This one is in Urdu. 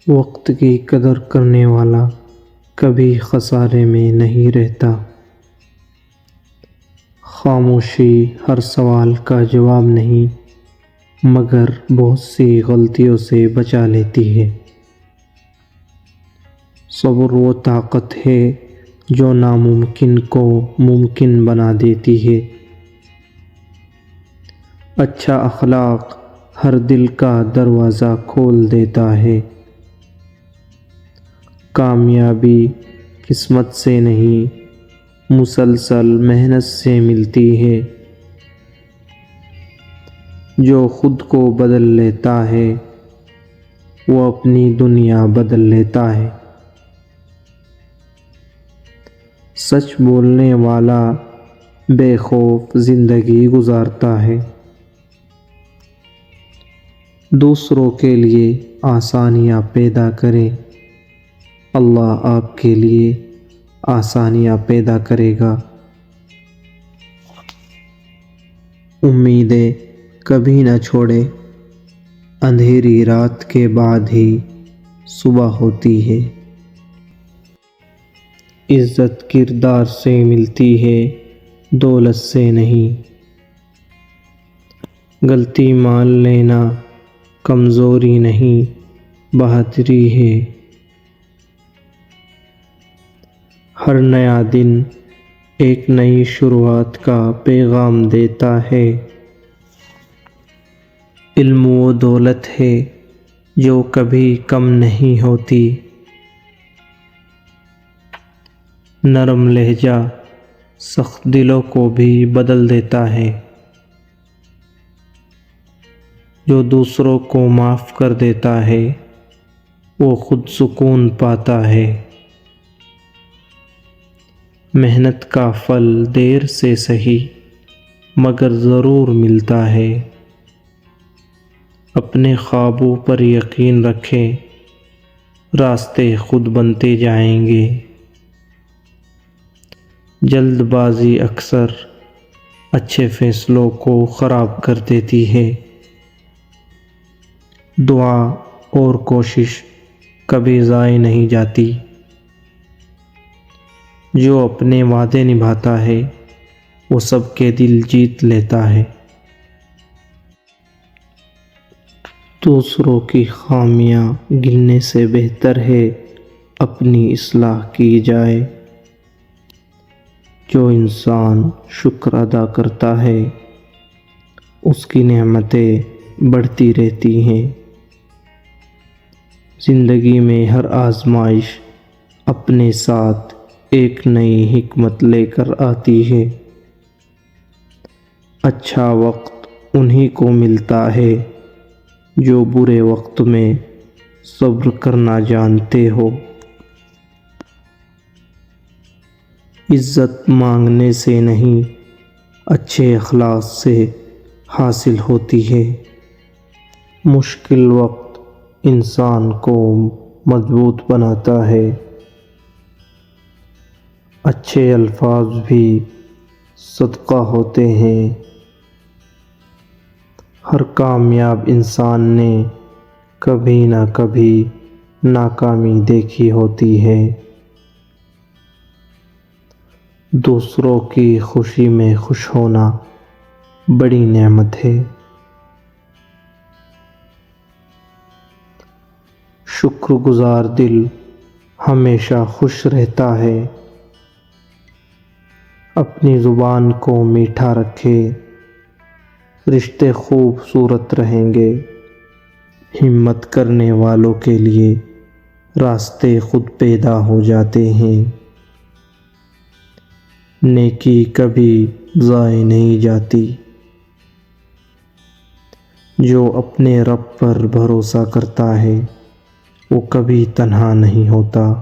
وقت کی قدر کرنے والا کبھی خسارے میں نہیں رہتا۔ خاموشی ہر سوال کا جواب نہیں مگر بہت سی غلطیوں سے بچا لیتی ہے۔ صبر وہ طاقت ہے جو ناممکن کو ممکن بنا دیتی ہے۔ اچھا اخلاق ہر دل کا دروازہ کھول دیتا ہے۔ کامیابی قسمت سے نہیں مسلسل محنت سے ملتی ہے۔ جو خود کو بدل لیتا ہے وہ اپنی دنیا بدل لیتا ہے۔ سچ بولنے والا بے خوف زندگی گزارتا ہے۔ دوسروں کے لیے آسانیاں پیدا کریں، اللہ آپ کے لیے آسانیاں پیدا کرے گا۔ امیدیں کبھی نہ چھوڑے، اندھیری رات کے بعد ہی صبح ہوتی ہے۔ عزت کردار سے ملتی ہے دولت سے نہیں۔ غلطی مان لینا کمزوری نہیں بہادری ہے۔ ہر نیا دن ایک نئی شروعات کا پیغام دیتا ہے۔ علم وہ دولت ہے جو کبھی کم نہیں ہوتی۔ نرم لہجہ سخت دلوں کو بھی بدل دیتا ہے۔ جو دوسروں کو معاف کر دیتا ہے وہ خود سکون پاتا ہے۔ محنت کا پھل دیر سے سہی مگر ضرور ملتا ہے۔ اپنے خوابوں پر یقین رکھیں، راستے خود بنتے جائیں گے۔ جلد بازی اکثر اچھے فیصلوں کو خراب کر دیتی ہے۔ دعا اور کوشش کبھی ضائع نہیں جاتی۔ جو اپنے وعدے نبھاتا ہے وہ سب کے دل جیت لیتا ہے۔ دوسروں کی خامیاں گننے سے بہتر ہے اپنی اصلاح کی جائے۔ جو انسان شکر ادا کرتا ہے اس کی نعمتیں بڑھتی رہتی ہیں۔ زندگی میں ہر آزمائش اپنے ساتھ ایک نئی حکمت لے کر آتی ہے۔ اچھا وقت انہی کو ملتا ہے جو برے وقت میں صبر کرنا جانتے ہو۔ عزت مانگنے سے نہیں اچھے اخلاق سے حاصل ہوتی ہے۔ مشکل وقت انسان کو مضبوط بناتا ہے۔ اچھے الفاظ بھی صدقہ ہوتے ہیں۔ ہر کامیاب انسان نے کبھی نہ کبھی ناکامی دیکھی ہوتی ہے۔ دوسروں کی خوشی میں خوش ہونا بڑی نعمت ہے۔ شکر گزار دل ہمیشہ خوش رہتا ہے۔ اپنی زبان کو میٹھا رکھے، رشتے خوبصورت رہیں گے۔ ہمت کرنے والوں کے لیے راستے خود پیدا ہو جاتے ہیں۔ نیکی کبھی ضائع نہیں جاتی۔ جو اپنے رب پر بھروسہ کرتا ہے وہ کبھی تنہا نہیں ہوتا۔